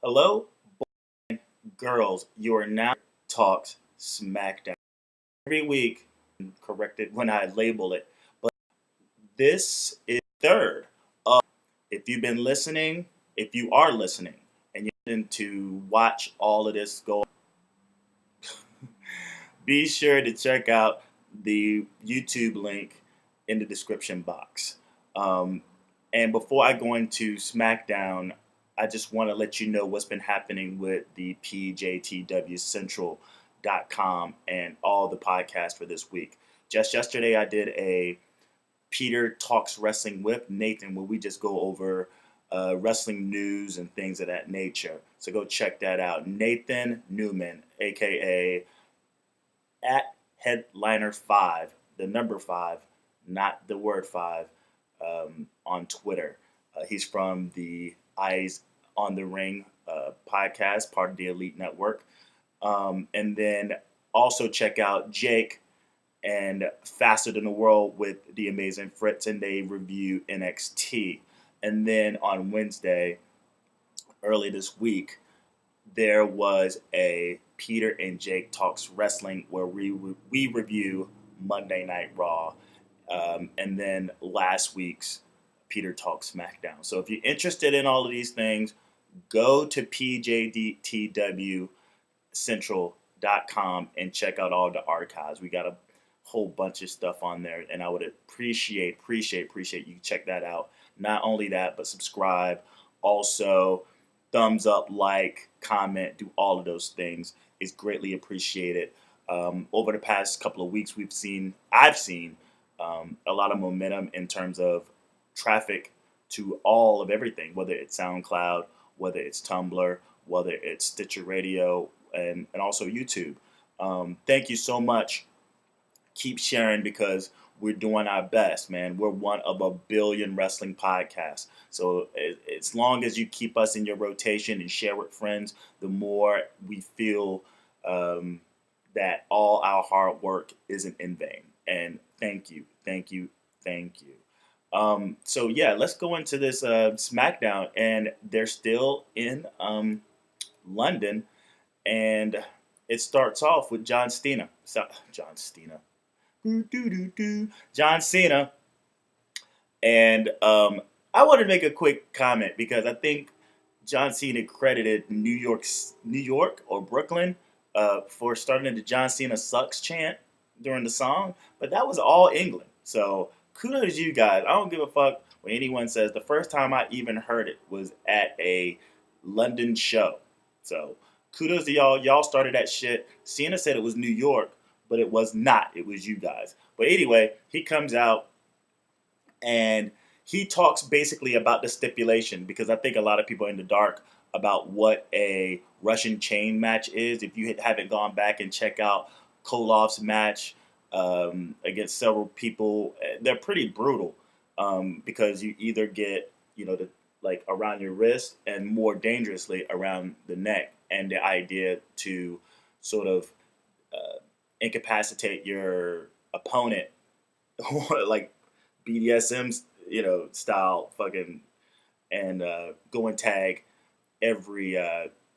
Hello, girls. You are now talks Smackdown. Every week, corrected when I label it, but this is third. If you've been listening, if you are listening, and you're to watch all of this go, be sure to check out the YouTube link in the description box. Um, and before I go into SmackDown, I just want to let you know what's been happening with the PJTWCentral.com and all the podcasts for this week. Just yesterday, I did a Peter Talks Wrestling with Nathan, where we just go over wrestling news and things of that nature. So go check that out. Nathan Newman, aka at Headliner 5, the number 5, not the word 5, on Twitter. He's from the Eyes on the Ring podcast, part of the Elite Network. And then also check out Jake and Faster Than the World with the amazing Fritz, and they review NXT. And then on Wednesday, early this week, there was a Peter and Jake Talks Wrestling where we review Monday Night Raw, and then last week's Peter Talks SmackDown. So if you're interested in all of these things, go to pjdtwcentral.com and check out all the archives. We got a whole bunch of stuff on there, and I would appreciate you check that out. Not only that, but subscribe. Also, thumbs up, like, comment, do all of those things. It's greatly appreciated. Over the past couple of weeks, I've seen a lot of momentum in terms of traffic to all of everything, whether it's SoundCloud, whether it's Tumblr, whether it's Stitcher Radio, and also YouTube. Thank you so much. Keep sharing because we're doing our best, man. We're one of a billion wrestling podcasts. So as long as you keep us in your rotation and share with friends, the more we feel that all our hard work isn't in vain. And thank you. So yeah, let's go into this SmackDown, and they're still in London, and it starts off with John Cena. John Cena. And I want to make a quick comment because I think John Cena credited New York or Brooklyn for starting the John Cena sucks chant during the song, but that was all England. So kudos to you guys. I don't give a fuck what anyone says. The first time I even heard it was at a London show. So kudos to y'all. Y'all started that shit. Cena said it was New York, but it was not. It was you guys. But anyway, he comes out and he talks basically about the stipulation because I think a lot of people are in the dark about what a Russian chain match is. If you haven't gone back and check out Kolov's match against several people, they're pretty brutal because you either get, the like around your wrist and more dangerously around the neck, and the idea to sort of incapacitate your opponent, like BDSM, style, fucking, and go and tag every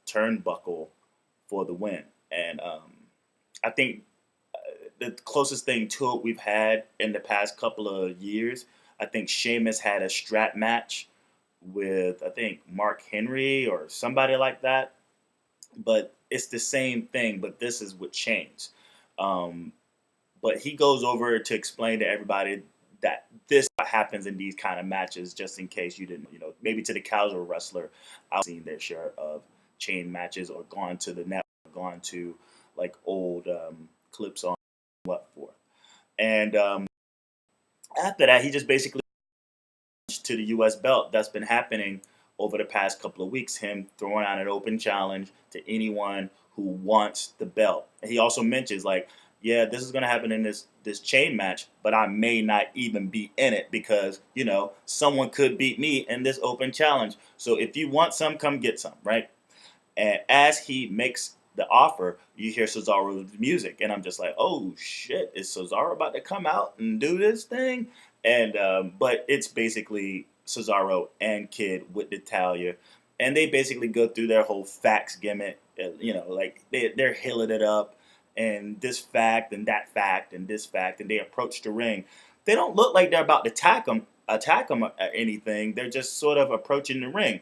turnbuckle for the win. And I think the closest thing to it we've had in the past couple of years, I think Sheamus had a strap match with, I think, Mark Henry or somebody like that. But it's the same thing, but this is with chains. But he goes over to explain to everybody that this happens in these kind of matches, just in case you didn't, maybe to the casual wrestler, I've seen their share of chain matches or gone to the network, gone to like old clips on what for. And after that, he just basically to the U.S. belt. That's been happening over the past couple of weeks, him throwing out an open challenge to anyone who wants the belt. And he also mentions, like, yeah, this is going to happen in this chain match, but I may not even be in it because, someone could beat me in this open challenge. So if you want some, come get some, right? And as he makes the offer, you hear Cesaro's music, and I'm just like, oh shit, is Cesaro about to come out and do this thing? And but it's basically Cesaro and Kid with Natalya, and they basically go through their whole facts gimmick. Like they're healing it up, and this fact and that fact and this fact, and they approach the ring. They don't look like they're about to attack them or anything. They're just sort of approaching the ring.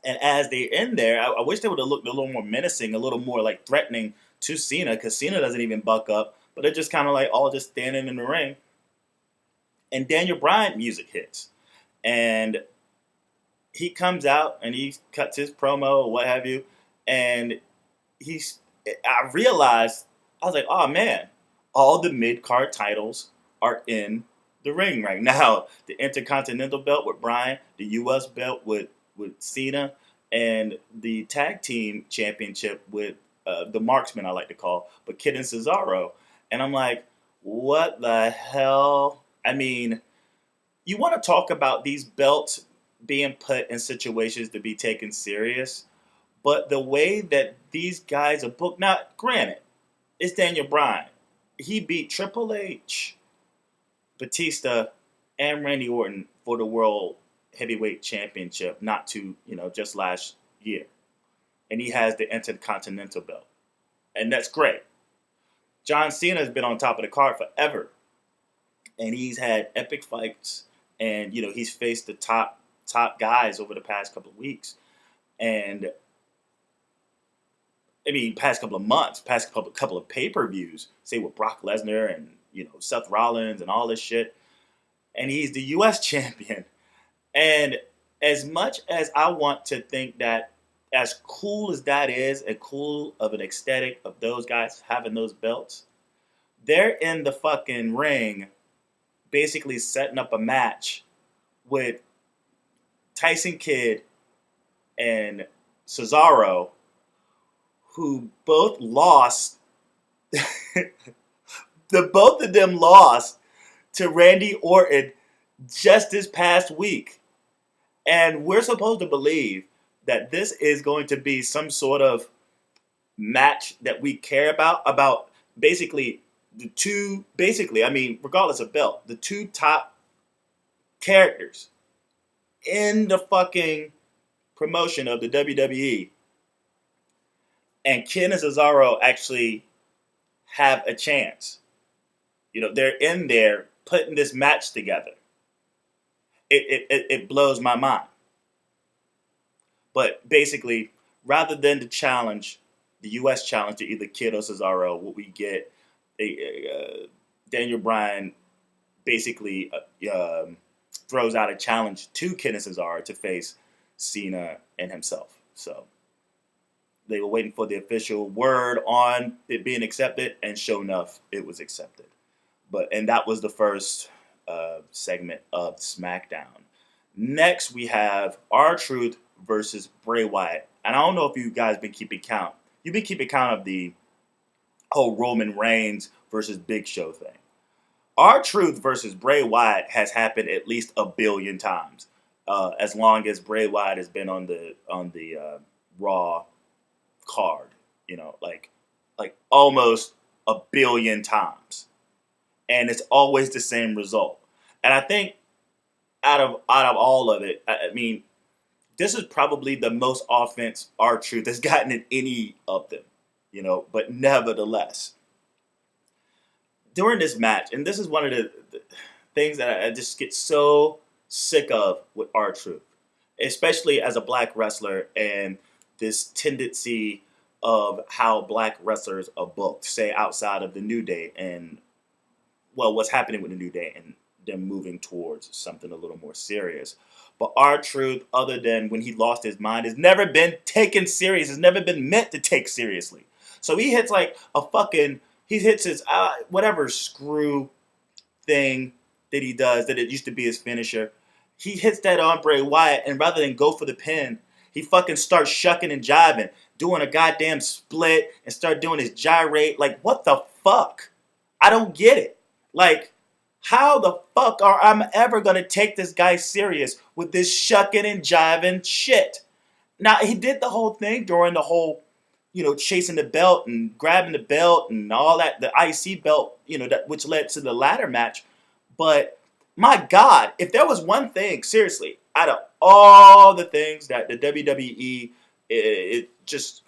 And as they're in there, I wish they would have looked a little more menacing, a little more like threatening to Cena, because Cena doesn't even buck up, but they're just kind of like all just standing in the ring. And Daniel Bryan music hits, and he comes out and he cuts his promo or what have you, and I realized, I was like, oh man, all the mid-card titles are in the ring right now. The Intercontinental belt with Bryan, the U.S. belt with Cena, and the Tag Team Championship with the Marksman, I like to call, but Kid and Cesaro. And I'm like, what the hell? I mean, you want to talk about these belts being put in situations to be taken serious, but the way that these guys are booked, now, granted, it's Daniel Bryan. He beat Triple H, Batista, and Randy Orton for the World Heavyweight Championship just last year. And he has the Intercontinental belt. And that's great. John Cena has been on top of the card forever. And he's had epic fights. And, he's faced the top guys over the past couple of weeks. And, past couple of months, past couple of pay-per-views, say with Brock Lesnar and, Seth Rollins and all this shit. And he's the U.S. champion. And as much as I want to think that, as cool as that is, and cool of an aesthetic of those guys having those belts, they're in the fucking ring basically setting up a match with Tyson Kidd and Cesaro, who both lost. Both of them lost to Randy Orton just this past week. And we're supposed to believe that this is going to be some sort of match that we care about basically regardless of belt, the two top characters in the fucking promotion of the WWE. And Ken and Cesaro actually have a chance. They're in there putting this match together. It blows my mind. But basically, rather than the challenge, the U.S. challenge to either Kid or Cesaro, what we get, Daniel Bryan basically throws out a challenge to Kid and Cesaro to face Cena and himself. So they were waiting for the official word on it being accepted, and sure enough, it was accepted. And that was the first segment of SmackDown. Next, we have R-Truth versus Bray Wyatt. And I don't know if you guys been keeping count. You've been keeping count of the whole Roman Reigns versus Big Show thing. R-Truth versus Bray Wyatt has happened at least a billion times. As long as Bray Wyatt has been on the Raw card, like almost a billion times. And it's always the same result. And I think out of all of it, this is probably the most offense R-Truth has gotten in any of them, but nevertheless, during this match, and this is one of the things that I just get so sick of with R-Truth, especially as a black wrestler, and this tendency of how black wrestlers are booked, say outside of the New Day, and what's happening with the New Day and them moving towards something a little more serious. But R-Truth, other than when he lost his mind, has never been taken serious. Has never been meant to take seriously. So he hits he hits his whatever screw thing that he does, that it used to be his finisher. He hits that on Bray Wyatt, and rather than go for the pin, he fucking starts shucking and jiving, doing a goddamn split, and start doing his gyrate. Like, what the fuck? I don't get it. Like, how the fuck are I ever going to take this guy serious with this shucking and jiving shit? Now, he did the whole thing during the whole, chasing the belt and grabbing the belt and all that, the IC belt, which led to the ladder match. But, my God, if there was one thing, seriously, out of all the things that the WWE it just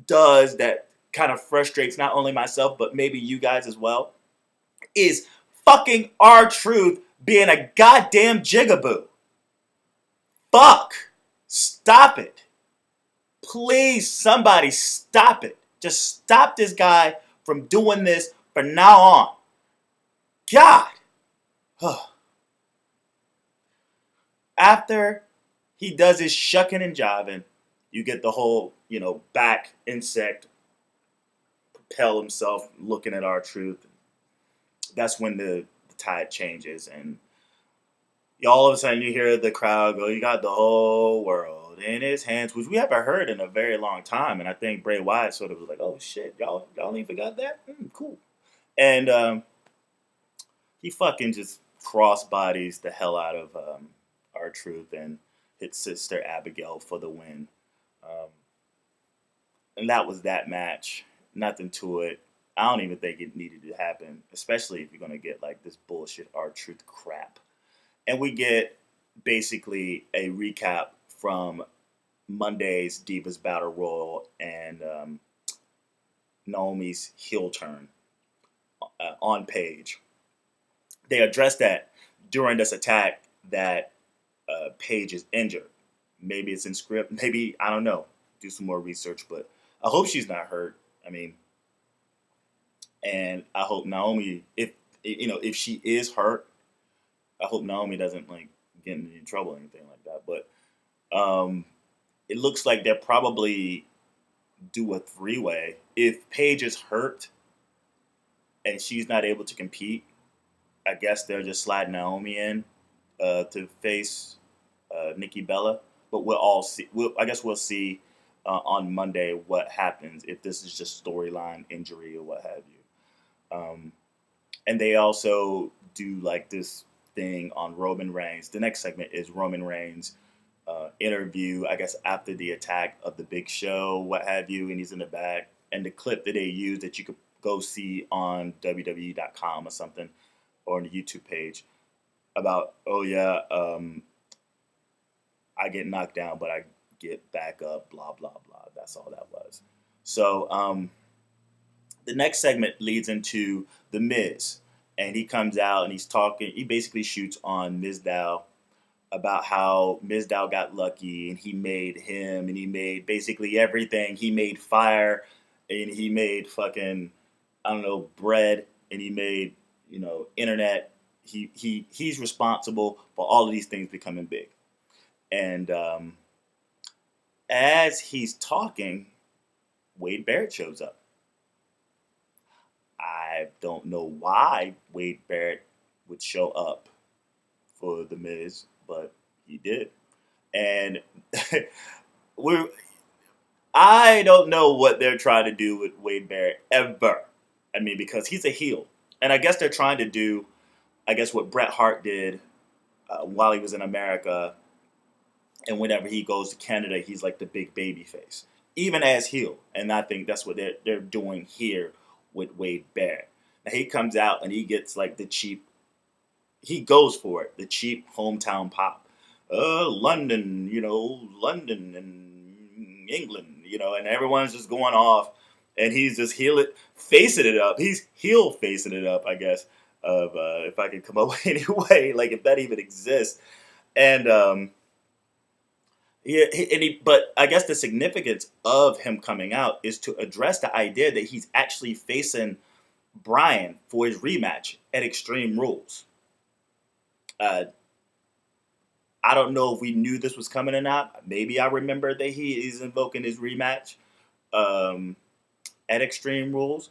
does that kind of frustrates not only myself but maybe you guys as well, is fucking R-Truth being a goddamn jigaboo. Fuck. Stop it. Please, somebody stop it. Just stop this guy from doing this from now on. God. After he does his shucking and jiving, you get the whole, back insect propel himself looking at R-Truth. That's when the tide changes, and all of a sudden you hear the crowd go, "You got the whole world in his hands," which we haven't heard in a very long time. And I think Bray Wyatt sort of was like, "Oh shit, y'all ain't forgot that? Cool." And he fucking just crossbodies the hell out of R-Truth and hits Sister Abigail for the win. And that was that match. Nothing to it. I don't even think it needed to happen, especially if you're going to get like this bullshit R-Truth crap. And we get basically a recap from Monday's Divas Battle Royal and Naomi's heel turn on Paige. They addressed that during this attack that Paige is injured. Maybe it's in script. Maybe, I don't know. Do some more research, but I hope she's not hurt. I mean, and I hope Naomi, if she is hurt, I hope Naomi doesn't like get into trouble or anything like that. But it looks like they'll probably do a 3-way. If Paige is hurt and she's not able to compete, I guess they'll just slide Naomi in to face Nikki Bella. But we'll all see. I guess we'll see on Monday what happens, if this is just storyline injury or what have you. And they also do like this thing on Roman Reigns. The next segment is Roman Reigns interview, I guess, after the attack of the Big Show, what have you, and he's in the back. And the clip that they use that you could go see on WWE.com or something, or on the YouTube page, about, I get knocked down, but I get back up, blah, blah, blah. That's all that was. So the next segment leads into The Miz. And he comes out and he's talking. He basically shoots on Mizdow about how Mizdow got lucky and he made him and he made basically everything. He made fire and he made fucking, I don't know, bread, and he made, internet. He's responsible for all of these things becoming big. And as he's talking, Wade Barrett shows up. I don't know why Wade Barrett would show up for The Miz, but he did. And I don't know what they're trying to do with Wade Barrett ever. I mean, because he's a heel. And I guess they're trying to do, what Bret Hart did while he was in America. And whenever he goes to Canada, he's like the big baby face, even as heel. And I think that's what they're doing here with Wade Barrett. Now he comes out and he gets like he goes for it, the cheap hometown pop. London and England, and everyone's just going off, and he's just facing it up. He's heel facing it up, I guess, of if I can come up with any way, like if that even exists. And but I guess the significance of him coming out is to address the idea that he's actually facing Bryan for his rematch at Extreme Rules. I don't know if we knew this was coming or not. Maybe I remember that he's invoking his rematch at Extreme Rules,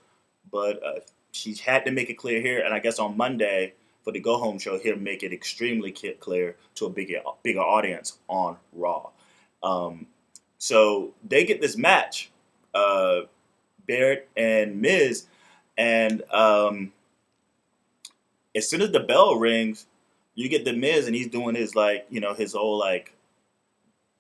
but she had to make it clear here. And I guess on Monday for the Go Home show, he'll make it extremely clear to a bigger audience on Raw. So they get this match, Barrett and Miz, and as soon as the bell rings, you get the Miz, and he's doing his his whole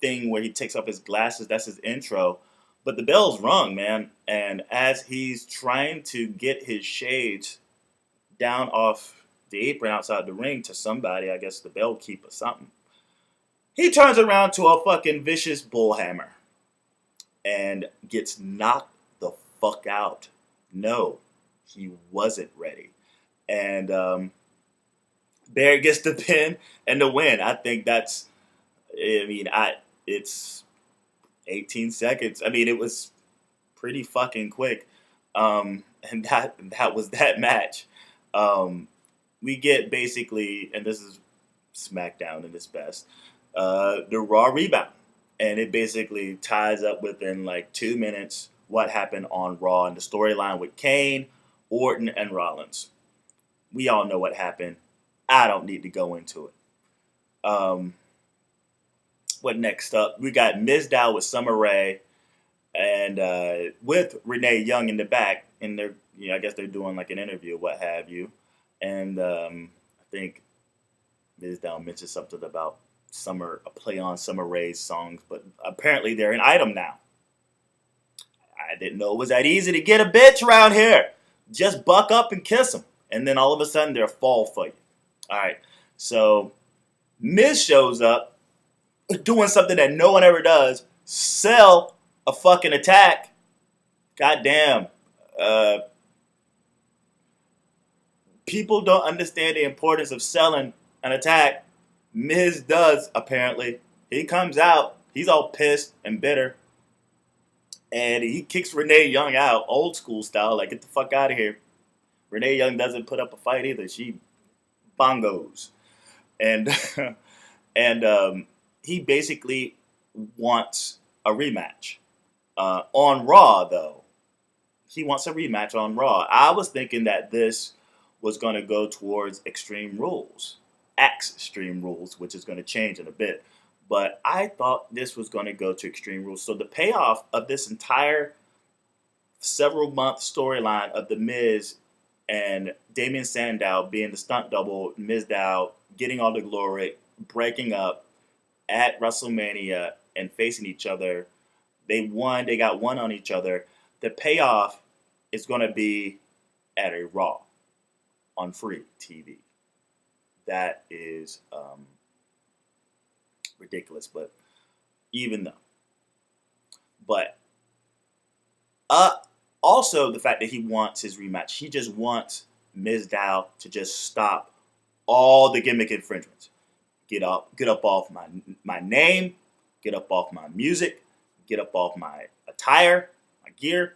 thing where he takes off his glasses. That's his intro, but the bell's rung, man. And as he's trying to get his shades down off the apron outside the ring to somebody, I guess the bell keep or something, He turns around to a fucking vicious bullhammer and gets knocked the fuck out. No, he wasn't ready. And Barrett gets the pin and the win. I think that's, it's 18 seconds. I mean, it was pretty fucking quick. And that was that match. We get basically, and this is SmackDown at its best, the Raw rebound. And it basically ties up within like 2 minutes what happened on Raw and the storyline with Kane, Orton, and Rollins. We all know what happened. I don't need to go into it. What next up? We got Mizdow with Summer Rae and with Renee Young in the back. And they're, I guess they're doing like an interview, what have you. And I think Mizdow mentioned something about a play on Summer Rae's songs, but apparently they're an item now. I didn't know it was that easy to get a bitch around here. Just buck up and kiss them. And then all of a sudden they're a fall for you. All right. So Miz shows up doing something that no one ever does. Sell a fucking attack. Goddamn. People don't understand the importance of selling an attack. Miz does, apparently. He comes out. He's all pissed and bitter. And he kicks Renee Young out, old school style, like, get the fuck out of here. Renee Young doesn't put up a fight either. She bongos. And he basically wants a rematch. On Raw, though. He wants a rematch on Raw. I was thinking that this was going to go towards Extreme Rules. Extreme Rules, which is going to change in a bit. But I thought this was going to go to Extreme Rules. So the payoff of this entire several-month storyline of The Miz and Damien Sandow being the stunt double, Mizdow getting all the glory, breaking up at WrestleMania and facing each other. They won. They got one on each other. The payoff is going to be at a Raw on free TV. That is ridiculous, but even though. But also the fact that he wants his rematch. He just wants Mizdow to just stop all the gimmick infringements. Get up off my name, get up off my music, get up off my attire, my gear,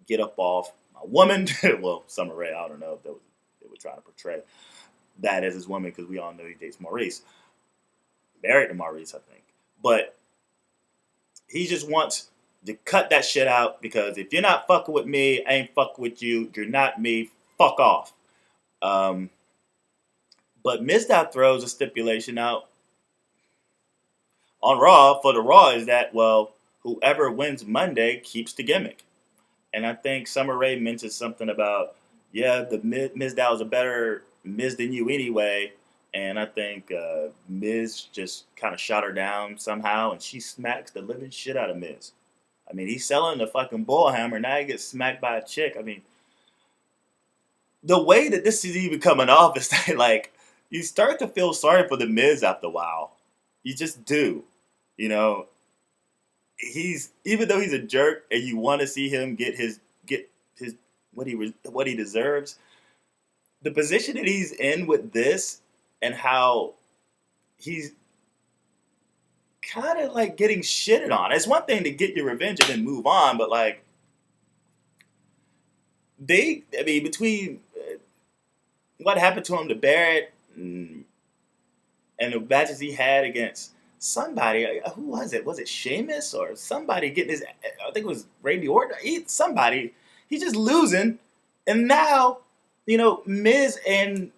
get up off my woman. Well, Summer Rae, I don't know if they were trying to portray that as his woman, because we all know he dates Maurice. Married to Maurice, I think. But he just wants to cut that shit out, because if you're not fucking with me, I ain't fucking with you. You're not me. Fuck off. But Mizdow throws a stipulation out on Raw for the Raw is that, well, whoever wins Monday keeps the gimmick. And I think Summer Rae mentioned something about, yeah, the Mizdow is a better Miz than you anyway. And I think Miz just kind of shot her down somehow, and she smacks the living shit out of Miz. I mean, he's selling the fucking bullhammer. Now he gets smacked by a chick. I mean, the way that this is even coming off is that, like, you start to feel sorry for the Miz after a while. You just do. You know, even though he's a jerk, and you want to see him get his what he deserves. The position that he's in with this, and how he's kind of like getting shitted on. It's one thing to get your revenge and then move on, but like between what happened to him to Barrett and the matches he had against somebody, who was it? Was it Sheamus or somebody getting his? I think it was Randy Orton. Somebody. He's just losing, and now Miz and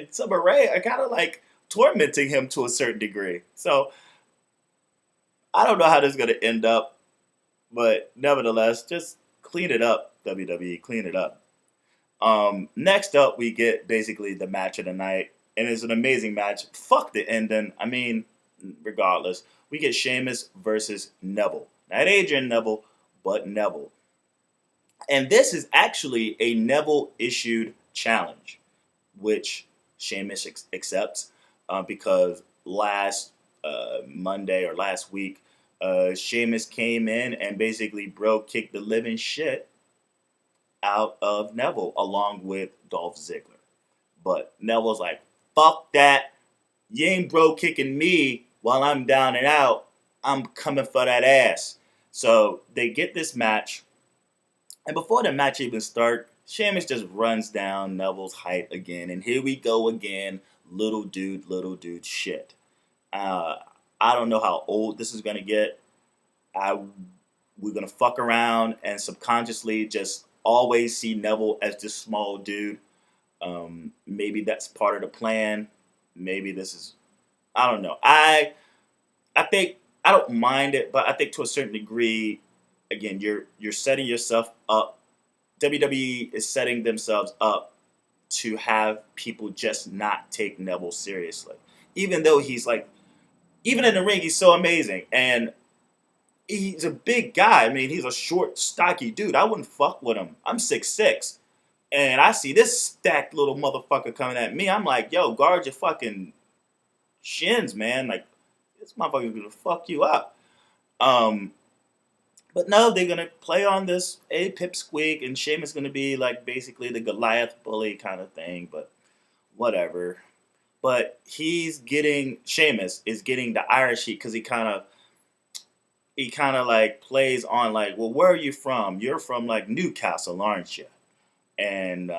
Summer Rae are kind of like tormenting him to a certain degree. So I don't know how this is going to end up, but nevertheless, just clean it up, WWE, clean it up. Next up, we get basically the match of the night, and it's an amazing match. Fuck the ending. I mean, regardless, we get Sheamus versus Neville. Not Adrian Neville, but Neville. And this is actually a Neville-issued challenge, which Sheamus accepts because last Monday or last week, Sheamus came in and basically bro kicked the living shit out of Neville along with Dolph Ziggler. But Neville's like, fuck that. You ain't bro kicking me while I'm down and out. I'm coming for that ass. So they get this match. And before the match even starts, Sheamus just runs down Neville's height again. And here we go again. Little dude shit. Uh, I don't know how old this is going to get. We're going to fuck around and subconsciously just always see Neville as this small dude. Maybe that's part of the plan. Maybe this is, I don't know. I think I don't mind it, but I think to a certain degree, again, you're setting yourself up. WWE is setting themselves up to have people just not take Neville seriously, even though he's like, even in the ring, he's so amazing and he's a big guy. I mean, he's a short, stocky dude. I wouldn't fuck with him. I'm 6'6", and I see this stacked little motherfucker coming at me. I'm like, yo, guard your fucking shins, man. Like, this motherfucker's gonna fuck you up. But no, they're gonna play on this a pipsqueak, and Sheamus gonna be like basically the Goliath bully kind of thing. But whatever. But Sheamus is getting the Irish heat because he kind of like plays on like, well, where are you from? You're from like Newcastle, aren't you? And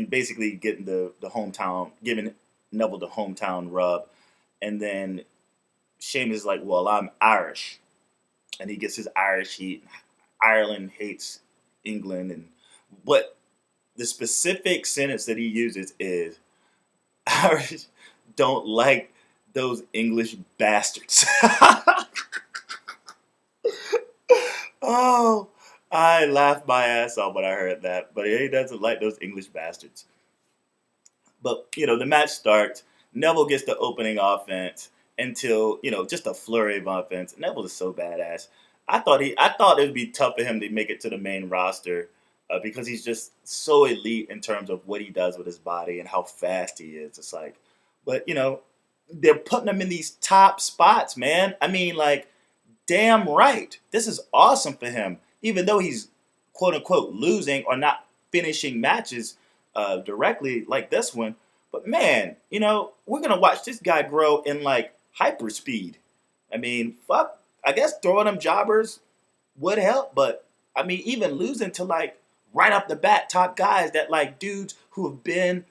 basically getting the hometown, giving Neville the hometown rub, and then Sheamus is like, well, I'm Irish, and he gets his Irish heat. Ireland hates England, and what the specific sentence that he uses is, Irish don't like those English bastards. Oh, I laughed my ass off when I heard that, but he doesn't like those English bastards. But, the match starts. Neville gets the opening offense until, just a flurry of offense. Neville is so badass. I thought it would be tough for him to make it to the main roster because he's just so elite in terms of what he does with his body and how fast he is. It's like, but, they're putting him in these top spots, man. I mean, like, damn right. This is awesome for him, even though he's quote unquote losing or not finishing matches directly like this one. But man, we're gonna watch this guy grow in like hyper speed. I mean, fuck. I guess throwing them jobbers would help, but I mean, even losing to like right off the bat top guys that like dudes who have been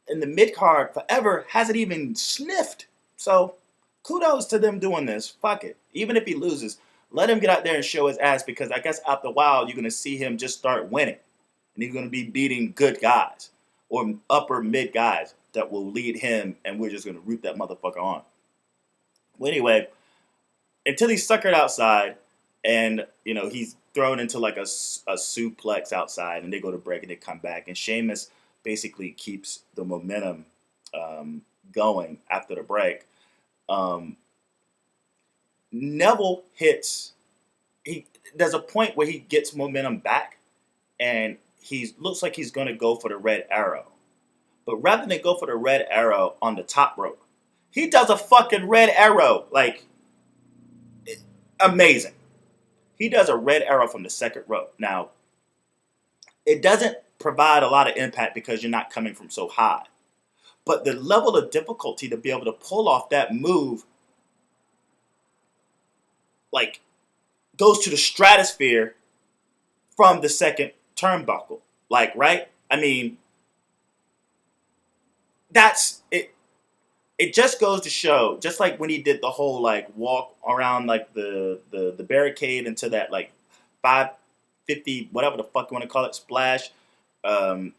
in the mid card forever hasn't even sniffed. So kudos to them doing this. Fuck it. Even if he loses, let him get out there and show his ass because I guess after a while you're going to see him just start winning. And he's going to be beating good guys or upper mid guys that will lead him and we're just going to root that motherfucker on. Well, anyway, until he's suckered outside and, he's thrown into like a suplex outside and they go to break and they come back. And Sheamus basically keeps the momentum going after the break. Neville there's a point where he gets momentum back and looks like he's going to go for the red arrow. But rather than go for the red arrow on the top rope, he does a fucking red arrow. Like, amazing. He does a red arrow from the second rope. Now, it doesn't provide a lot of impact because you're not coming from so high. But the level of difficulty to be able to pull off that move like goes to the stratosphere from the second turnbuckle. Like, right? I mean, that's it. It just goes to show, just like when he did the whole like walk around like the barricade into that like 550 whatever the fuck you want to call it splash.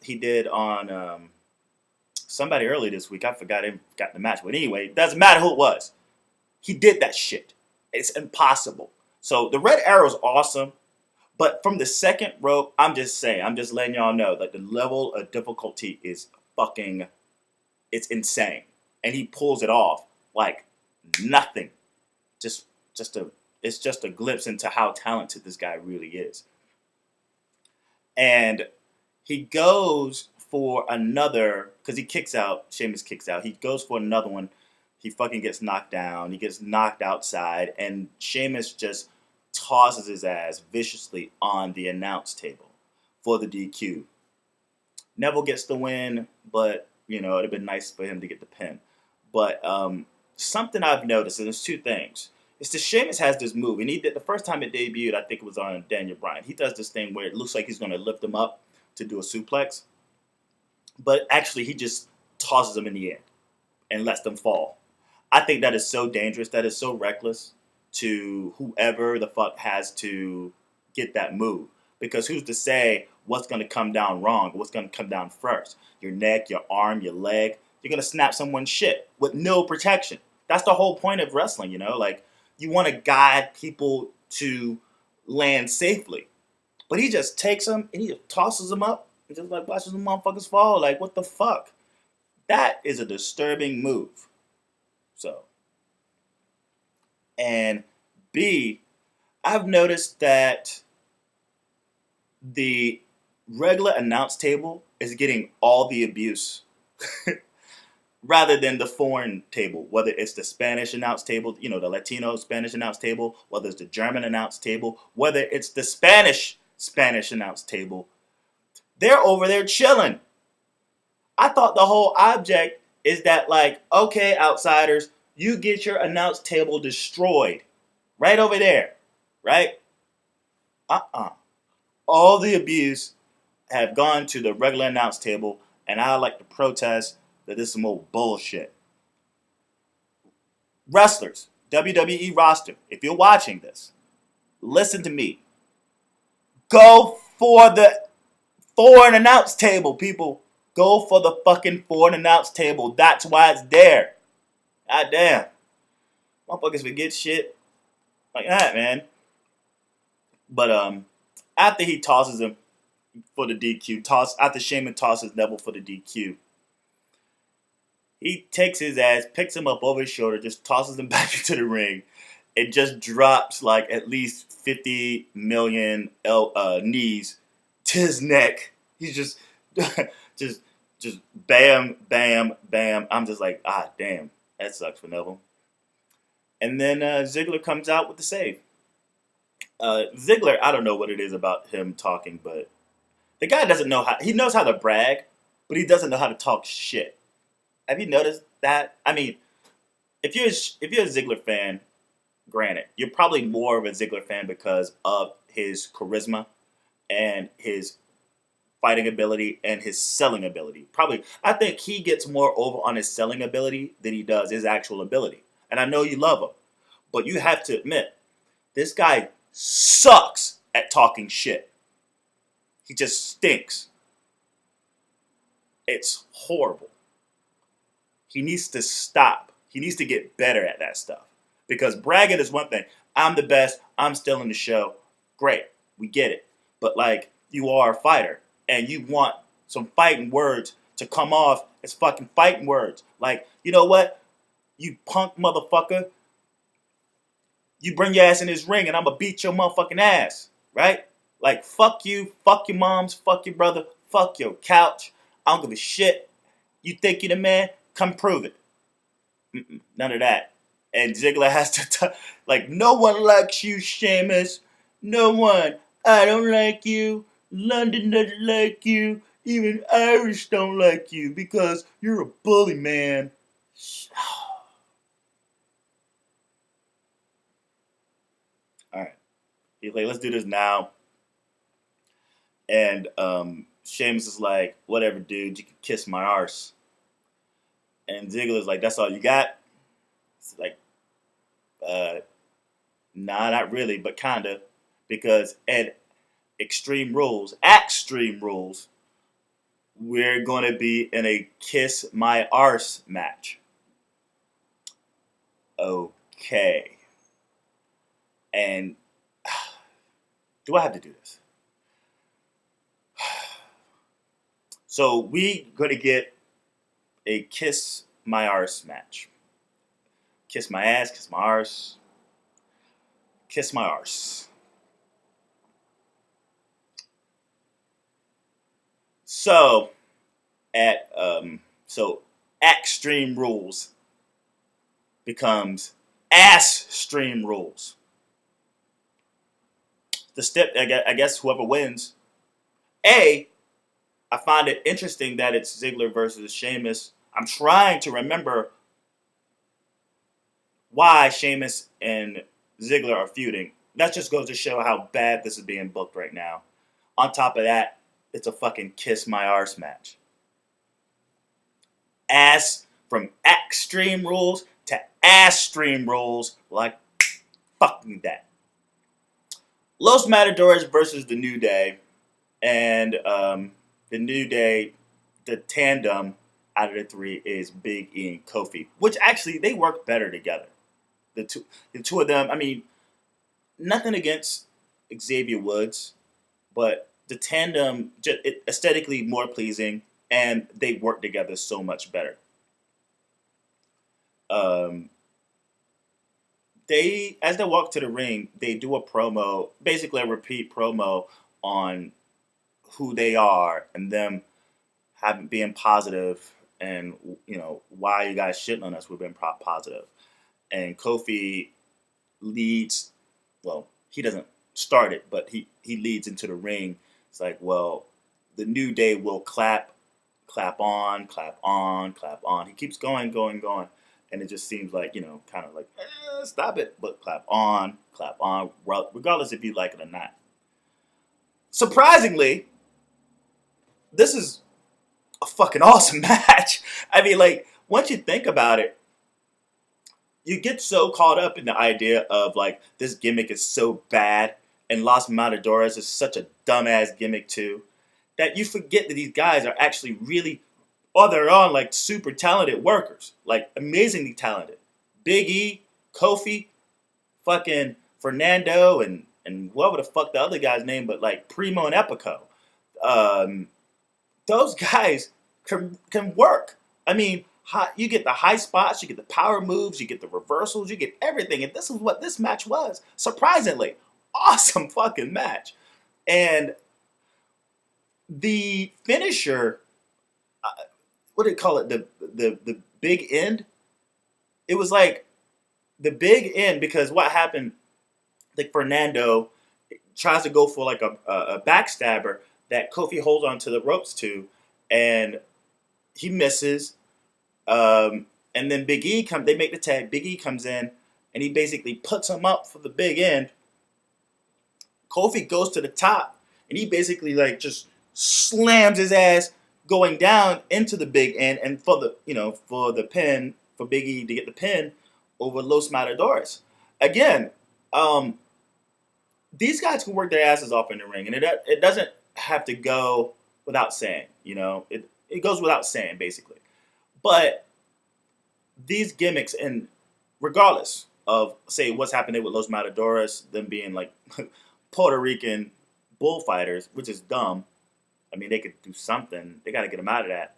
He did on somebody early this week. I forgot the match, but anyway, it doesn't matter who it was. He did that shit. It's impossible. So the red arrow is awesome, but from the second rope, I'm just letting y'all know that the level of difficulty is it's insane. And he pulls it off like nothing. It's just a glimpse into how talented this guy really is. And he goes for another, because Sheamus kicks out. He goes for another one, He fucking gets knocked down. He gets knocked outside, and Sheamus just tosses his ass viciously on the announce table for the DQ. Neville gets the win, but it'd have been nice for him to get the pin. But something I've noticed, and there's two things. It's the Sheamus has this move, and he did the first time it debuted. I think it was on Daniel Bryan. He does this thing where it looks like he's going to lift him up to do a suplex, but actually he just tosses them in the air and lets them fall. I think that is so dangerous. That is so reckless to whoever the fuck has to get that move. Because who's to say what's going to come down wrong? What's going to come down first? Your neck, your arm, your leg. You're going to snap someone's shit with no protection. That's the whole point of wrestling, Like, you want to guide people to land safely. But he just takes them and he just tosses them up and just like watches the motherfuckers fall. Like, what the fuck? That is a disturbing move. So, and B, I've noticed that the regular announce table is getting all the abuse rather than the foreign table, whether it's the Spanish announce table, the Latino Spanish announce table, whether it's the German announce table, whether it's the Spanish announce table. They're over there chilling. I thought the whole object is that, like, okay, outsiders, you get your announce table destroyed right over there, right? All the abuse have gone to the regular announce table, and I like to protest that this is some old bullshit. Wrestlers, WWE roster, if you're watching this, listen to me. Go for the foreign announce table, people. Go for the fucking foreign announce table. That's why it's there. God damn. Motherfuckers forget shit like that, man. But after he tosses him for the DQ, after Sheamus tosses Neville for the DQ, he takes his ass, picks him up over his shoulder, just tosses him back into the ring. It just drops like at least 50 million knees to his neck. He's just, just bam, bam, bam. I'm just like, damn, that sucks for Neville. And then Ziggler comes out with the save. Ziggler, I don't know what it is about him talking, but the guy doesn't know he knows how to brag, but he doesn't know how to talk shit. Have you noticed that? I mean, if you're a Ziggler fan, granted, you're probably more of a Ziggler fan because of his charisma and his fighting ability and his selling ability. Probably, I think he gets more over on his selling ability than he does his actual ability. And I know you love him, but you have to admit, this guy sucks at talking shit. He just stinks. It's horrible. He needs to stop. He needs to get better at that stuff. Because bragging is one thing. I'm the best. I'm still in the show. Great. We get it. But, like, you are a fighter. And you want some fighting words to come off as fucking fighting words. Like, you know what? You punk motherfucker. You bring your ass in this ring and I'm going to beat your motherfucking ass. Right? Like, fuck you. Fuck your moms. Fuck your brother. Fuck your couch. I don't give a shit. You think you're the man? Come prove it. None of that. And Ziggler has to, like, no one likes you, Sheamus. No one. I don't like you. London doesn't like you. Even Irish don't like you because you're a bully, man. All right. He's like, let's do this now. And Sheamus is like, whatever, dude. You can kiss my arse. And Ziggler's like, that's all you got? It's like, nah, not really, but kinda. Because at Extreme Rules, we're going to be in a kiss my arse match. Okay. And do I have to do this? So we going to get a kiss my arse match. Kiss my ass, kiss my arse. Kiss my arse. So at Extreme Rules, becomes ass stream rules. The step, I guess whoever wins. I find it interesting that it's Ziggler versus Sheamus. I'm trying to remember why Sheamus and Ziggler are feuding. That just goes to show how bad this is being booked right now. On top of that, it's a fucking kiss my arse match. Ass from extreme rules to ass stream rules, like fucking that. Los Matadores versus the New Day, and the New Day, the tandem out of the three is Big E and Kofi, which actually they work better together. The two of them. I mean, nothing against Xavier Woods, but the tandem just aesthetically more pleasing, and they work together so much better. As they walk to the ring, they do a promo, basically a repeat promo on who they are and them being positive, and why you guys shitting on us. We've been positive, and Kofi leads. Well, he doesn't start it, but he leads into the ring. It's like, well, the New Day will clap on, clap on, clap on. He keeps going, and it just seems like, kind of like, stop it, but clap on, regardless if you like it or not. Surprisingly, this is a fucking awesome match. I mean, like, once you think about it, you get so caught up in the idea of, like, this gimmick is so bad, and Los Matadores is such a dumbass gimmick too, that you forget that these guys are actually really, they're on, like, super talented workers, like, amazingly talented. Big E, Kofi, fucking Fernando, and whatever the fuck the other guy's name, but, like, Primo and Epico. Those guys can work. I mean, you get the high spots, you get the power moves, you get the reversals, you get everything. And this is what this match was. Surprisingly, awesome fucking match. And the finisher, what do you call it? The big end. It was like the big end, because what happened? Like, Fernando tries to go for like a backstabber that Kofi holds onto the ropes to, and he misses. And then Big E comes. They make the tag. Big E comes in, and he basically puts him up for the big end. Kofi goes to the top, and he basically, like, just slams his ass going down into the big end, and for the pin, for Big E to get the pin over Los Matadores. Again, these guys can work their asses off in the ring, and it doesn't have to go without saying. It goes without saying, basically. But these gimmicks, and regardless of, say, what's happening with Los Matadores, them being like Puerto Rican bullfighters, which is dumb. I mean, they could do something. They got to get them out of that.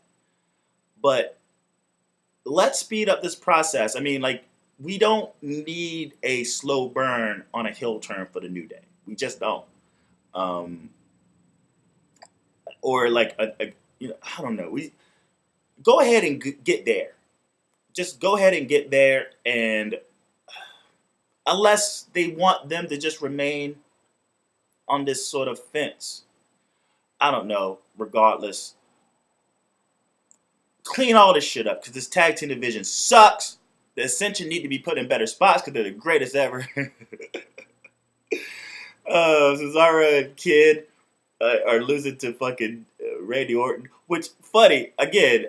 But let's speed up this process. I mean, like, we don't need a slow burn on a heel turn for the New Day. We just don't. Or like I don't know. We go ahead and get there. Just go ahead and get there, and unless they want them to just remain on this sort of fence, I don't know. Regardless, clean all this shit up, because this tag team division sucks. The Ascension need to be put in better spots because they're the greatest ever. Cesaro and Kid are losing to fucking Randy Orton. Which, funny, again,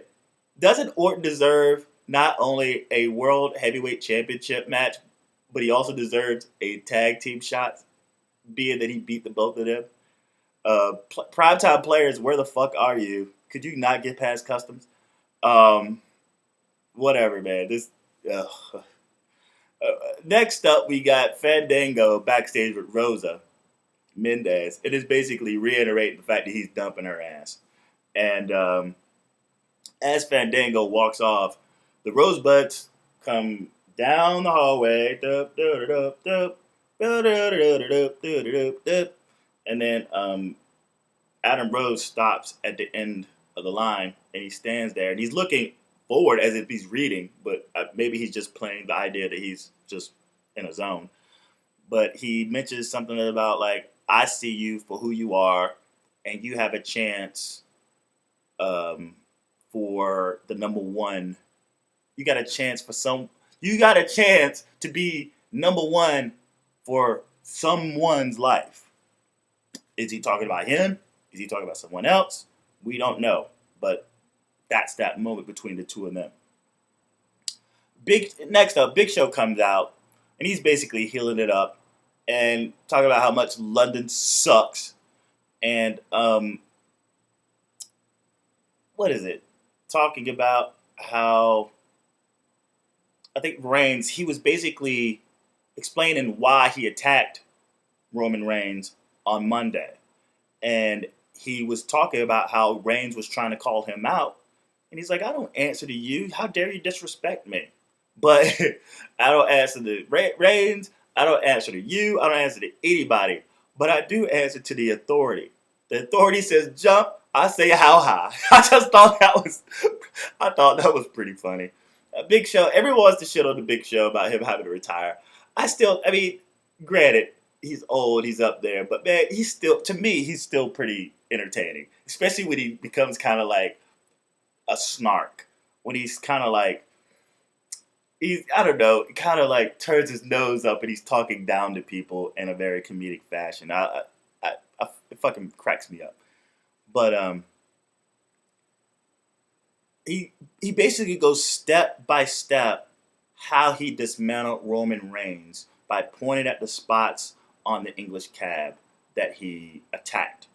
doesn't Orton deserve not only a World Heavyweight Championship match, but he also deserves a tag team shot, being that he beat the both of them? Primetime players, where the fuck are you? Could you not get past customs? Whatever, man. Next up, we got Fandango backstage with Rosa Mendez. It is basically reiterating the fact that he's dumping her ass. And as Fandango walks off, the Rosebuds come down the hallway. And then Adam Rose stops at the end of the line, and he stands there, and he's looking forward as if he's reading, but maybe he's just playing the idea that he's just in a zone. But he mentions something about like, I see you for who you are, and you have a chance for the number one. You got a chance for some. You got a chance to be number one for someone's life. Is he talking about him? Is he talking about someone else? We don't know, but that's that moment between the two of them. Next up, Big Show comes out, and he's basically healing it up and talking about how much London sucks. And what is it? Talking about how I think Reigns, he was basically explaining why he attacked Roman Reigns on Monday. And he was talking about how Reigns was trying to call him out. And he's like, I don't answer to you. How dare you disrespect me? But I don't answer to Reigns. I don't answer to you. I don't answer to anybody. But I do answer to the authority. The authority says jump. I say how high. I thought that was pretty funny. Big Show. Everyone wants to shit on the Big Show about him having to retire. Granted, he's old, he's up there, but man, he's still pretty entertaining. Especially when he becomes kind of like a snark. When he's kind of like, kind of like turns his nose up and he's talking down to people in a very comedic fashion. It fucking cracks me up. But he basically goes step by step how he dismantled Roman Reigns by pointing at the spots on the English cab that he attacked.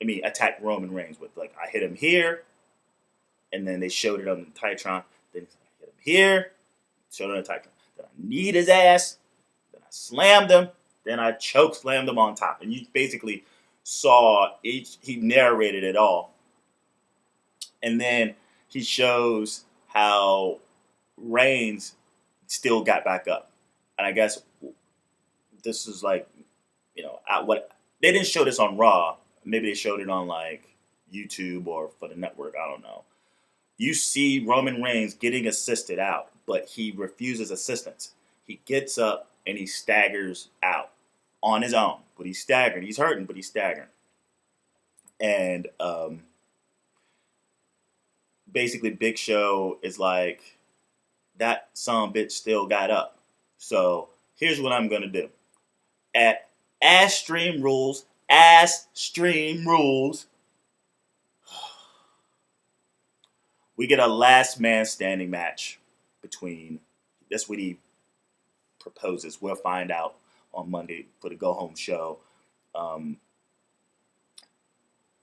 Attacked Roman Reigns with. Like, I hit him here, and then they showed it on the Titantron. Then I hit him here, showed it on the Titantron. Then I kneed his ass, then I slammed him, then I choke slammed him on top. And you basically saw he narrated it all. And then he shows how Reigns still got back up. And I guess this is like, they didn't show this on Raw. Maybe they showed it on like YouTube or for the network. I don't know. You see Roman Reigns getting assisted out, but he refuses assistance. He gets up and he staggers out on his own. But he's staggering. He's hurting, but he's staggering. And basically Big Show is like, that son of a bitch still got up. So here's what I'm going to do. At Ass Stream Rules, we get a last man standing match between, that's what he proposes. We'll find out on Monday for the go home show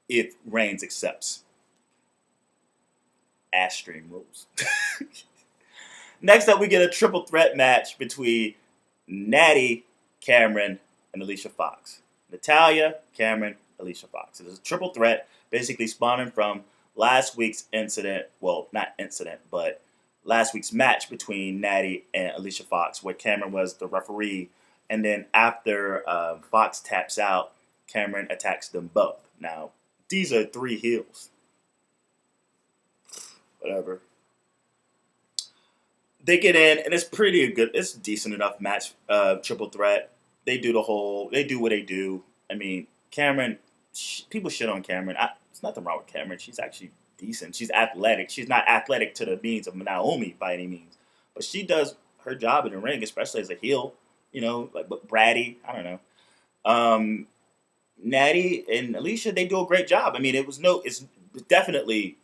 if Reigns accepts. Ass Stream Rules. Next up, we get a triple threat match between Natty, Cameron, and Alicia Fox. Natalya, Cameron, Alicia Fox. It is a triple threat, basically spawning from last week's incident. Well, not incident, but last week's match between Natty and Alicia Fox, where Cameron was the referee. And then after Fox taps out, Cameron attacks them both. Now, these are three heels. Whatever. They get in, and it's it's a decent enough match, triple threat. They do what they do. Cameron, people shit on Cameron. There's nothing wrong with Cameron. She's actually decent. She's athletic. She's not athletic to the means of Naomi by any means. But she does her job in the ring, especially as a heel. But bratty. I don't know. Natty and Alicia, they do a great job. It's definitely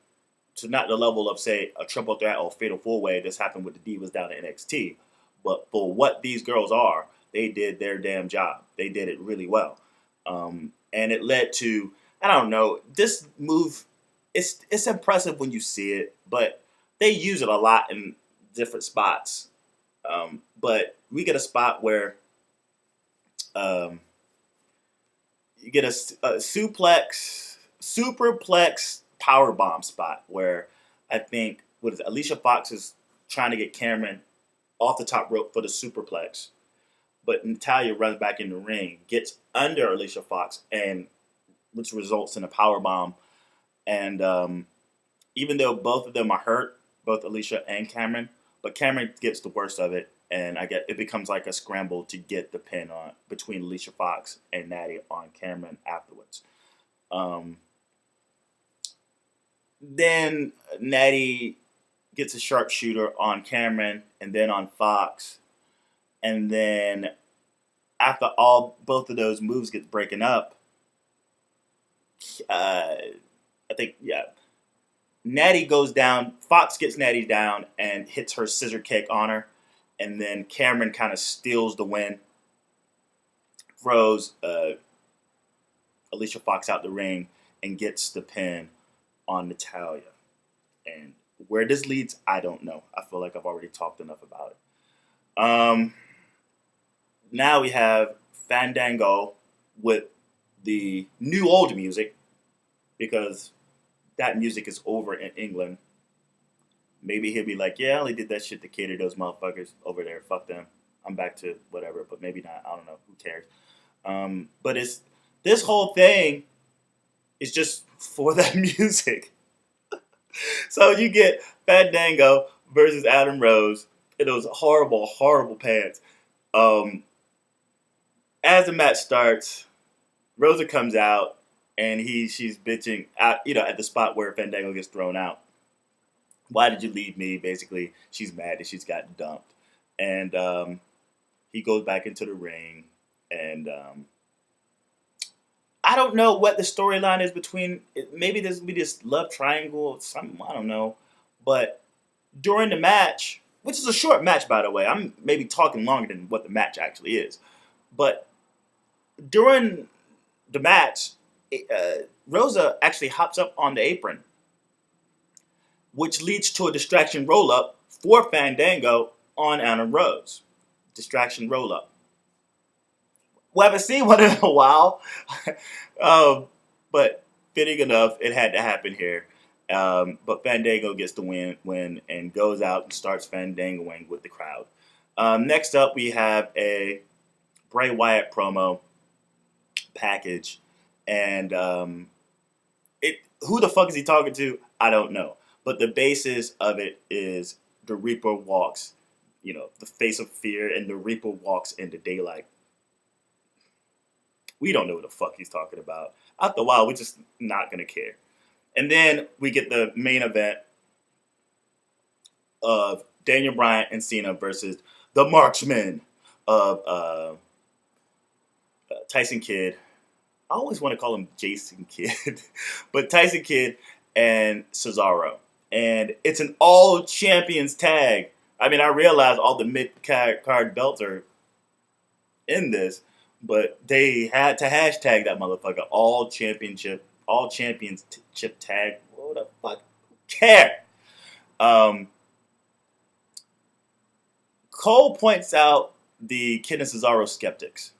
to not the level of, say, a triple threat or fatal four-way that's happened with the Divas down at NXT. But for what these girls are, they did their damn job. They did it really well. And it led to, I don't know, this move, it's impressive when you see it, but they use it a lot in different spots. But we get a spot where you get a superplex powerbomb spot where I think, Alicia Fox is trying to get Cameron off the top rope for the superplex. But Natalya runs back in the ring, gets under Alicia Fox, and which results in a powerbomb. And even though both of them are hurt, both Alicia and Cameron, but Cameron gets the worst of it, and I get it becomes like a scramble to get the pin on between Alicia Fox and Natty on Cameron afterwards. Um, then Natty gets a sharpshooter on Cameron and then on Fox, and then after all both of those moves get breaking up, I think Natty goes down. Fox gets Natty down and hits her scissor kick on her, and then Cameron kind of steals the win, throws Alicia Fox out the ring, and gets the pin on Natalya. And where this leads, I don't know. I feel like I've already talked enough about it. Now we have Fandango with the new old music, because that music is over in England. Maybe he'll be like, yeah, I only did that shit to cater those motherfuckers over there. Fuck them. I'm back to whatever, but maybe not. I don't know. Who cares? But it's this whole thing is just for that music. So you get Fandango versus Adam Rose in those horrible, horrible pants. As the match starts, Rosa comes out and she's bitching at the spot where Fandango gets thrown out. Why did you leave me? Basically, she's mad that she's gotten dumped, and he goes back into the ring, and I don't know what the storyline is between. Maybe this will be this love triangle or something. I don't know, but during the match, which is a short match by the way, I'm maybe talking longer than what the match actually is, but during the match, Rosa actually hops up on the apron, which leads to a distraction roll-up for Fandango on Adam Rose. Distraction roll-up. We haven't seen one in a while, but fitting enough, it had to happen here. But Fandango gets the win and goes out and starts Fandangoing with the crowd. Next up, we have a Bray Wyatt promo package, and who the fuck is he talking to? I don't know. But the basis of it is the Reaper walks, the face of fear, and the Reaper walks into daylight. We don't know what the fuck he's talking about. After a while, we're just not going to care. And then we get the main event of Daniel Bryan and Cena versus the Marksmen of Tyson Kidd. I always want to call him Jason Kidd, but Tyson Kidd and Cesaro. And it's an all champions tag. I mean, I realize all the mid-card belts are in this, but they had to hashtag that motherfucker all championship tag. What the fuck? Who care? Cole points out the Kidd and Cesaro skeptics.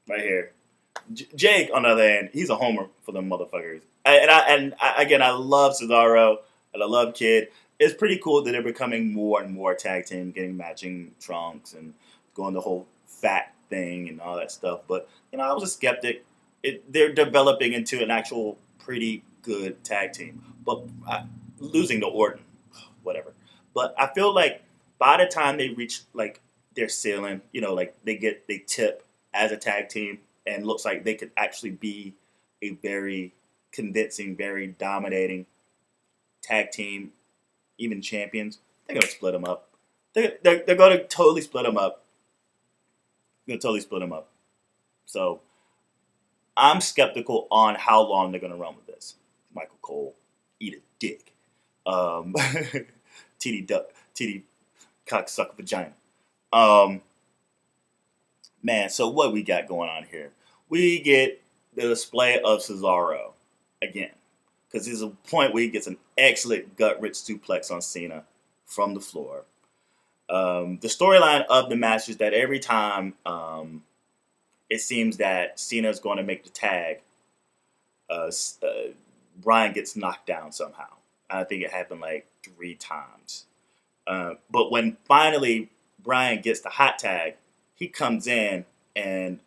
Right here. Jake, on the other hand, he's a homer for them motherfuckers. I love Cesaro and I love Kidd. It's pretty cool that they're becoming more and more tag team, getting matching trunks and going the whole fat thing and all that stuff. But I was a skeptic. They're developing into an actual pretty good tag team, but losing to Orton, whatever. But I feel like by the time they reach like their ceiling, they tip as a tag team, and looks like they could actually be a very convincing, very dominating tag team, even champions. They're gonna split them up. They're gonna totally split them up. So I'm skeptical on how long they're gonna run with this. Michael Cole, eat a dick. TD cocksucker vagina. Man, so what we got going on here? We get the display of Cesaro again, because there's a point where he gets an excellent gut-rich suplex on Cena from the floor. The storyline of the match is that every time it seems that Cena's going to make the tag, Bryan gets knocked down somehow. I think it happened like 3 times. But when finally Bryan gets the hot tag, he comes in and,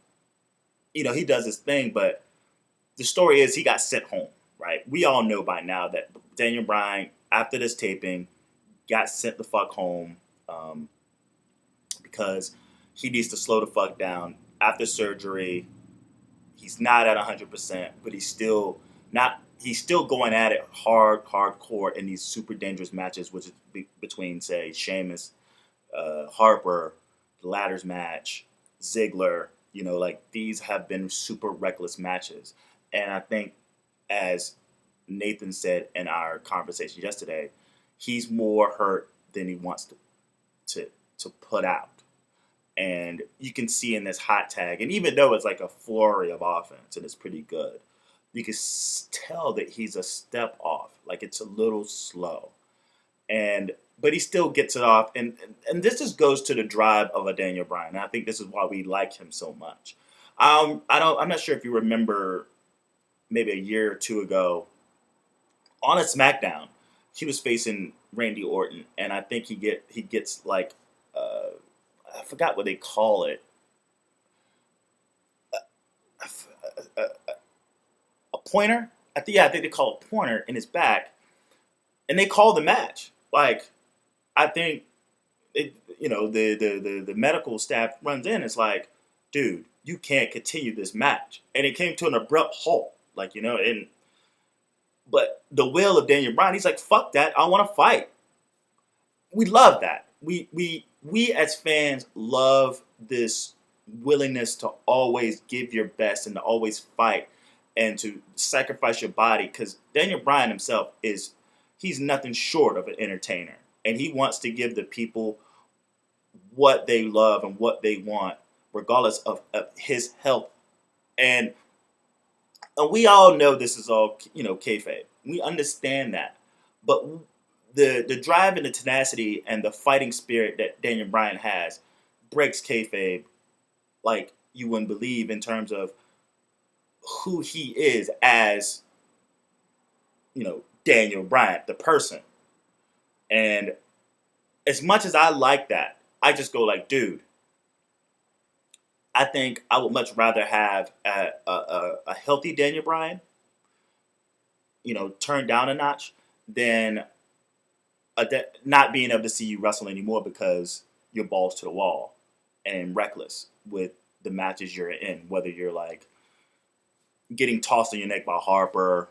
he does his thing, but the story is he got sent home. right? We all know by now that Daniel Bryan, after this taping, got sent the fuck home um, because he needs to slow the fuck down after surgery. He's not at 100%, but he's still not. He's still going at it hardcore in these super dangerous matches, which is between, say, Sheamus, Harper, the ladders match, Ziggler. You know, like these have been super reckless matches, and I think, as Nathan said in our conversation yesterday, he's more hurt than he wants to to put out. And you can see in this hot tag, and even though it's like a flurry of offense and it's pretty good, you can tell that he's a step off. Like it's a little slow, and but he still gets it off. And this just goes to the drive of a Daniel Bryan. And I think this is why we like him so much. I'm not sure if you remember, maybe a year or two ago, on a Smackdown, he was facing Randy Orton, and I think he gets like I forgot what they call it, a, a pointer. I think they call it pointer in his back, and they call the match. Like I think the medical staff runs in. It's like, dude, you can't continue this match, and it came to an abrupt halt. Like but the will of Daniel Bryan, he's like, fuck that, I want to fight. We love that. We as fans love this willingness to always give your best and to always fight and to sacrifice your body, because Daniel Bryan himself he's nothing short of an entertainer, and he wants to give the people what they love and what they want, regardless of his health. And we all know this is all, kayfabe. We understand that, but the drive and the tenacity and the fighting spirit that Daniel Bryan has breaks kayfabe like you wouldn't believe, in terms of who he is as, Daniel Bryan, the person. And as much as I like that, I just go like, dude, I think I would much rather have a healthy Daniel Bryan, turned down a notch, than not being able to see you wrestle anymore because you're balls to the wall and reckless with the matches you're in, whether you're like getting tossed on your neck by Harper,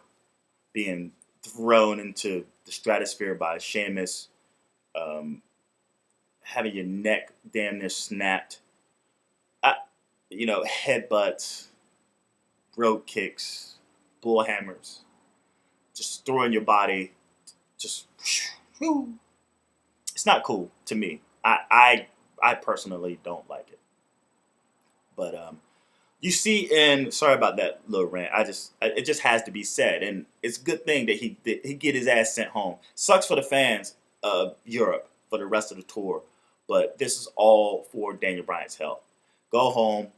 being thrown into the stratosphere by Sheamus, having your neck damn near snapped, headbutts, road kicks, bull hammers, just throwing your body, just whew. It's not cool to me. I personally don't like it. But you see, and sorry about that little rant. It just has to be said, and it's a good thing that he get his ass sent home. Sucks for the fans of Europe for the rest of the tour, but this is all for Daniel Bryan's health. Go home,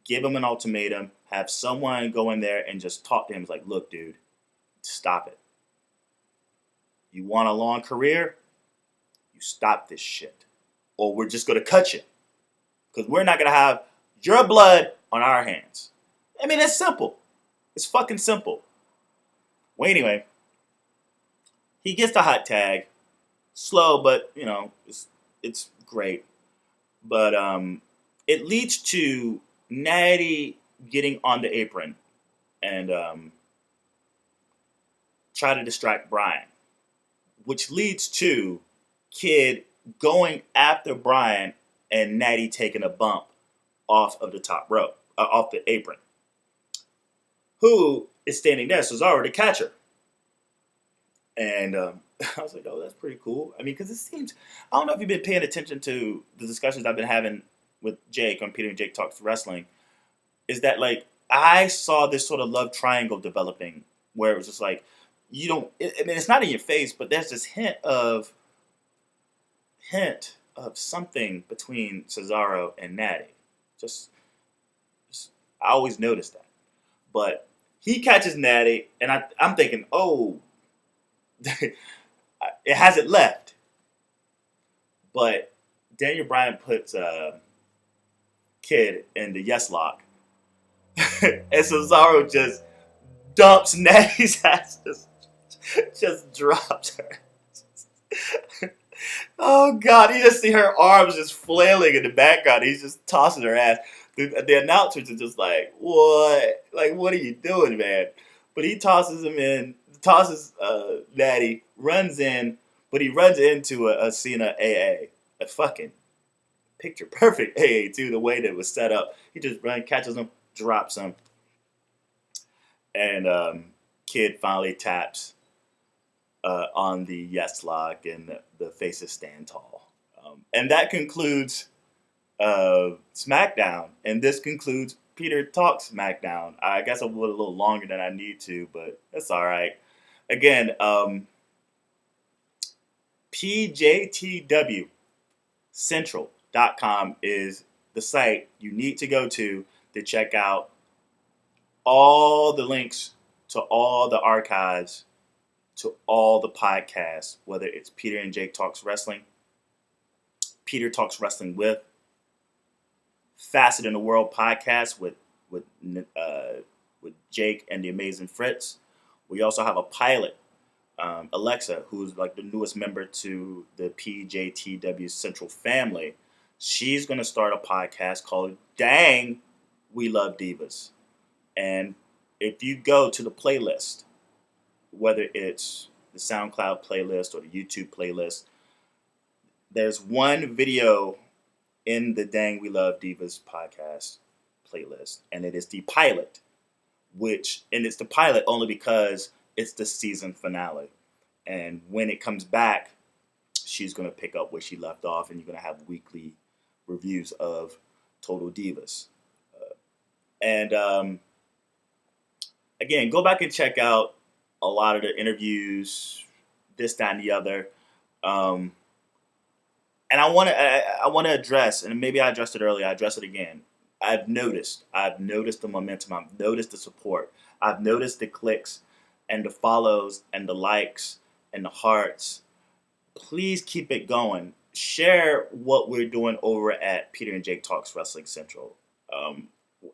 give him an ultimatum, have someone go in there and just talk to him. It's like, look, dude, stop it. You want a long career? You stop this shit, or we're just gonna cut you, because we're not gonna have your blood on our hands. I mean, it's simple. It's fucking simple. Well, anyway, he gets the hot tag. Slow, but, it's great. But it leads to Natty getting on the apron and try to distract Bryan, which leads to Kid going after Bryan and Natty taking a bump off of the top rope, off the apron. Who is standing there? Cesaro, the catcher. And I was like, oh, that's pretty cool. I mean, because it seems, I don't know if you've been paying attention to the discussions I've been having with Jake on Peter and Jake Talks Wrestling, is that, like, I saw this sort of love triangle developing where it was just like, it's not in your face, but there's this hint of something between Cesaro and Natty. Just I always notice that. But he catches Natty, and I'm thinking, oh, it hasn't left. But Daniel Bryan puts Kid in the yes lock, and Cesaro just dumps Natty's ass, just drops her. Oh God, you just see her arms just flailing in the background. He's just tossing her ass. The announcers are just like, what? Like, what are you doing, man? But he tosses him in, tosses Natty, runs in, but he runs into a Cena AA, a fucking picture perfect AA too. The way that it was set up, he just catches him, drops him, and Kid finally taps on the yes lock, and the faces stand tall. And that concludes Smackdown, and this concludes Peter Talks Smackdown. I guess I went a little longer than I need to, but that's all right. Again, PJTWCentral.com is the site you need to go to check out all the links to all the archives, to all the podcasts, whether it's Peter and Jake Talks Wrestling, Peter Talks Wrestling with, Facet in the World podcast with Jake and the Amazing Fritz. We also have a pilot, Alexa, who's like the newest member to the PJTW Central family. She's going to start a podcast called Dang, We Love Divas. And if you go to the playlist, whether it's the SoundCloud playlist or the YouTube playlist, there's one video in the Dang We Love Divas podcast playlist, and it is the pilot, and it's the pilot only because it's the season finale. And when it comes back, she's going to pick up where she left off, and you're going to have weekly reviews of Total Divas. And again, go back and check out a lot of the interviews, this, that, and the other. And I want to address, and maybe I addressed it earlier, I address it again. I've noticed the momentum. I've noticed the support. I've noticed the clicks and the follows and the likes and the hearts. Please keep it going. Share what we're doing over at Peter and Jake Talks Wrestling Central.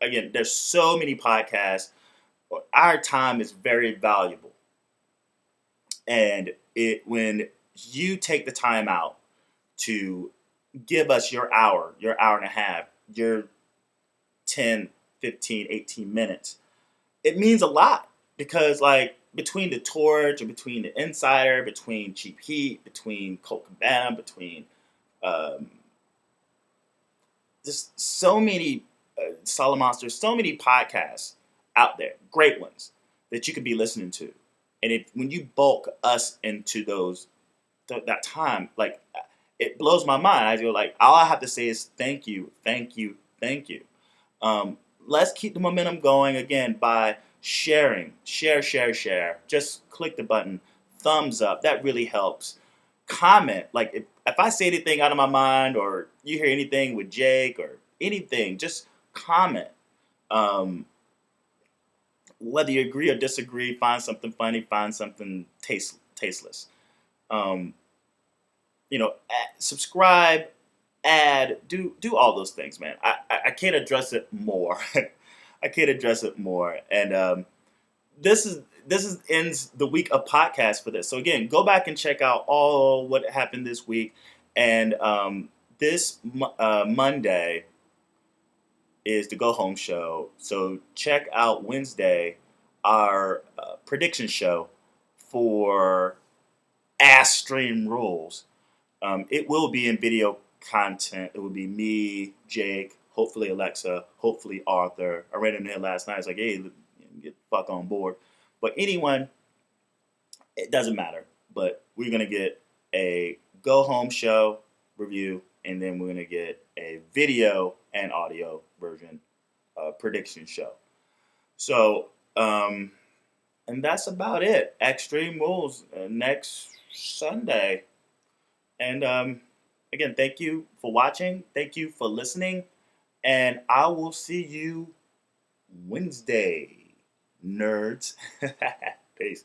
Again, there's so many podcasts. Our time is very valuable. And when you take the time out to give us your hour and a half, your 10, 15, 18 minutes, it means a lot. Because like between the Torch, or between the Insider, between Cheap Heat, between Colt Cabana, between just so many Solid Monsters, so many podcasts out there, great ones that you could be listening to. And when you bulk us into that time, like, it blows my mind. I feel like all I have to say is thank you, thank you, thank you. Let's keep the momentum going again by sharing. Share. Just click the button. Thumbs up. That really helps. Comment. Like if I say anything out of my mind, or you hear anything with Jake or anything, just comment. Whether you agree or disagree, find something funny, find something tasteless. Subscribe, add, do all those things, man. I can't address it more. I can't address it more. And this ends the week of podcast for this. So again, go back and check out all what happened this week. And this Monday is the Go Home show. So check out Wednesday, our prediction show for Ass Stream Rules. It will be in video content. It will be me, Jake, hopefully Alexa, hopefully Arthur. I ran in there last night. It's like, hey, get the fuck on board. But anyone, it doesn't matter. But we're going to get a Go Home show review, and then we're going to get a video and audio version prediction show. So, and that's about it. Extreme Rules next Sunday. And again, thank you for watching. Thank you for listening. And I will see you Wednesday, nerds. Peace.